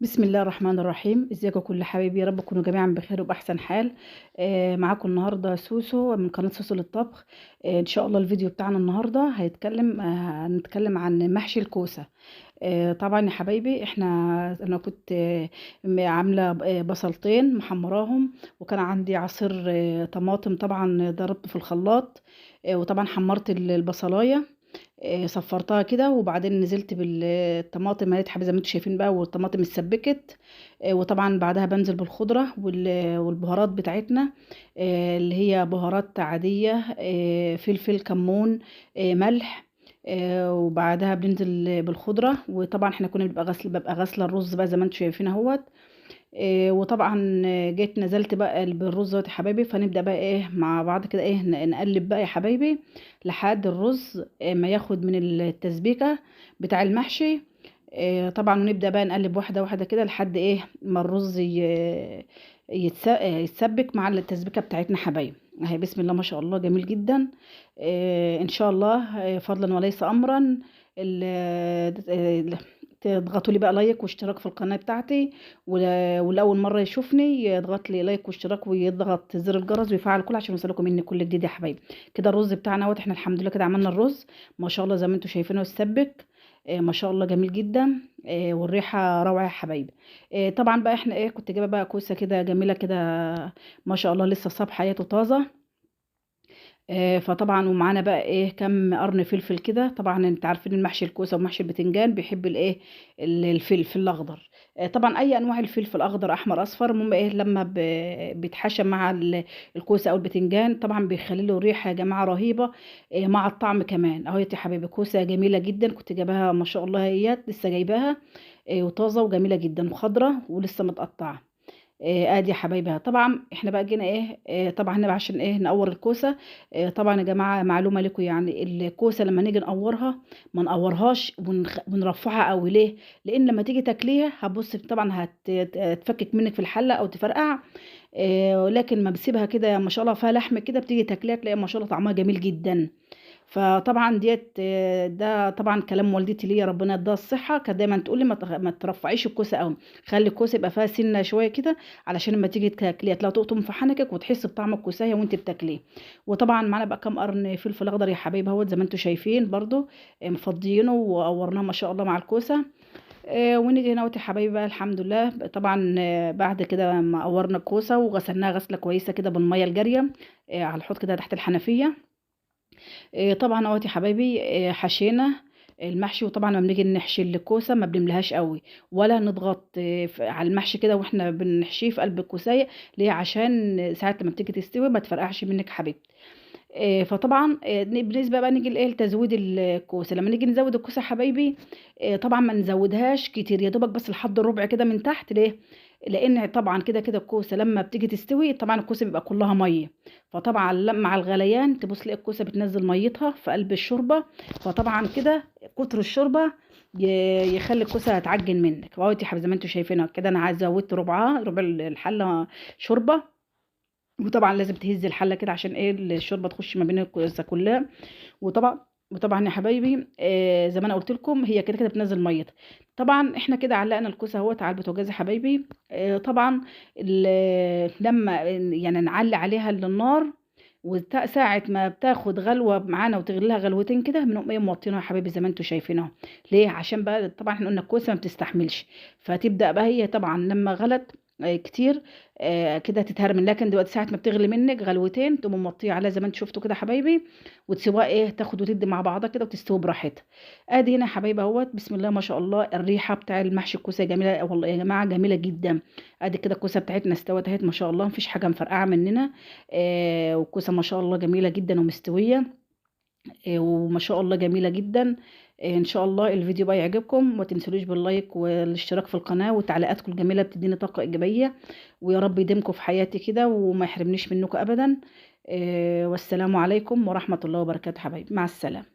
بسم الله الرحمن الرحيم. ازيكم كل حبايبي، يا رب تكونوا جميعا بخير وبأحسن حال. معاكم النهارده سوسو من قناة سوسو للطبخ. ان شاء الله الفيديو بتاعنا النهارده هنتكلم عن محشي الكوسة. طبعا يا حبايبي انا كنت عامله بصلتين محمراهم، وكان عندي عصير طماطم طبعا ضربته في الخلاط. وطبعا حمرت البصلايه، صفرتها كده، وبعدين نزلت بالطماطم اهي حبه زي ما انتم شايفين بقى، والطماطم اتسبكت. وطبعا بعدها بنزل بالخضره والبهارات بتاعتنا، اللي هي بهارات عاديه، فلفل، كمون، ملح. وبعدها بننزل بالخضره، وطبعا احنا كنا ببقى غاسله الرز بقى زي ما انتم شايفين اهوت. وطبعا جيت نزلت بقى بالرز اهوت يا حبايبي، فنبدأ بقى ايه مع بعض كده، ايه نقلب بقى يا حبايبي لحد الرز ما ياخد من التسبيكة بتاع المحشي. طبعا ونبدأ بقى نقلب واحدة واحدة كده لحد ايه ما الرز يتسبك مع التسبيكة بتاعتنا حبايبي. اهي بسم الله ما شاء الله جميل جدا. ان شاء الله، فضلا وليس امرا. ال- تضغطوا لي بقى لايك واشتراك في القناة بتاعتي، ولأول مرة يشوفني يضغط لي لايك واشتراك ويضغط زر الجرس ويفعل كل عشان يوصلكم مني كل جديد يا حبايبي. كده الرز بتاعنا اهوت، احنا الحمد لله كده عملنا الرز ما شاء الله زي ما انتم شايفينه يتسبك. ما شاء الله جميل جدا. والريحة روعة يا حبايبي. طبعا بقى احنا كنت جايبة بقى كوسة كده جميلة كده، ما شاء الله لسه صابحة حياته طازة. فطبعا ومعانا بقى كام قرن فلفل كده. طبعا انت عارفين المحشي الكوسه ومحشي البتنجان بيحب الفلفل الاخضر. طبعا اي انواع الفلفل، اخضر، احمر، اصفر، المهم لما بيتحشى مع الكوسه او البتنجان طبعا بيخلي له ريحه يا جماعه رهيبه. مع الطعم كمان اهو يا حبيبي، كوسه جميله جدا كنت جايباها ما شاء الله، هي لسه جايباها. وطازه وجميله جدا وخضره ولسه متقطعه. ادي يا حبايبي طبعا احنا بقى جينا طبعا هنا عشان نقور الكوسه. طبعا يا جماعه معلومه لكم، يعني الكوسه لما نيجي نقورها ما نقورهاش ونرفعها قوي. ليه؟ لان لما تيجي تاكليها هتبص طبعا هتفكك منك في الحله او تفرقع. لكن ما بسيبها كده ما شاء الله فيها لحم كده، بتيجي تاكليها تلاقي ما شاء الله طعمها جميل جدا. فطبعا ديت ده طبعا كلام والدتي ليا ربنا يديها الصحه، كانت دايما تقول لي ما ترفعيش الكوسه قوي، خلي الكوسه يبقى فيها سنه شويه كده، علشان لما تيجي تاكليها تلاقيها تقطم في حنكك وتحس بطعم الكوسايه وانت بتاكليه. وطبعا معانا بقى كام قرن فلفل اخضر يا حبايبي اهوت زي ما انتم شايفين برضو، مفضيينه وقورناه ما شاء الله مع الكوسه. ونيجي هنا يا حبايبي بقى الحمد لله طبعا، بعد كده ما قورنا الكوسه وغسلناها غسله كويسه كده بالميه الجاريه، على الحوض كده تحت الحنفيه. طبعا اهوت يا حبايبي، حشينا المحشي. وطبعا لما بنيجي نحشي الكوسه ما بنملهاش قوي، ولا نضغط على المحشي كده واحنا بنحشيه في قلب الكوسايه. ليه؟ عشان ساعه لما بتيجي تستوي ما تفرقعش منك يا حبيبتي. فطبعا بالنسبه بقى نيجي لتزويد الكوسه. لما نيجي نزود الكوسه يا حبايبي، طبعا ما نزودهاش كتير، يا دوبك بس لحد الربع كده من تحت. ليه؟ لان طبعا كده كده الكوسه لما بتيجي تستوي طبعا الكوسه بيبقى كلها ميه، فطبعا مع الغليان تبص تلاقي الكوسه بتنزل ميتها في قلب الشوربه. فطبعا كده كتر الشوربه يخلي الكوسه تعجن منك. واهو يا حبيبي زي ما انتم شايفينها كده انا زودت ربع الحله شوربه. وطبعا لازم تهز الحله كده عشان الشوربه تخش ما بين الكوسه كلها. وطبعا يا حبايبي، زي ما انا قلت لكم هي كده كده بتنزل ميتها. طبعا احنا كده علقنا الكوسه اهوت على البوتاجاز يا حبايبي. طبعا لما يعني نعلي عليها للنار، وساعة ما بتاخد غلوة معانا وتغلي لها غلوتين كده بنقوم موطينها يا حبايبي زي ما انتم شايفين اهو. ليه؟ عشان بقى طبعا احنا قلنا الكوسة ما بتستحملش، فتبدأ بقى هي طبعا لما غلت كتير كده تتهرمن. لكن دلوقتي ساعة ما بتغلي منك غلوتين تقوم موطيه عليها زي ما انتم شفتوا كده يا حبايبي، وتسيبوها تاخد وتدي مع بعضها كده وتستوي براحتها. ادي هنا يا حبايبي اهوت بسم الله ما شاء الله الريحة بتاع المحشي الكوسة جميلة والله يا جماعة، جميلة جدا. ادي كده الكوسة بتاعتنا استوت اهي ما شاء الله، مفيش حاجة مفرقعة مننا. والكوسه ما شاء الله جميله جدا ومستويه. وما شاء الله جميله جدا. ان شاء الله الفيديو بقى يعجبكم، وما تنسلوش باللايك والاشتراك في القناه وتعليقاتكم الجميله بتديني طاقه ايجابيه. ويا رب يديمكم في حياتي كده وما يحرمنيش منكم ابدا. والسلام عليكم ورحمه الله وبركاته حبايبي، مع السلامه.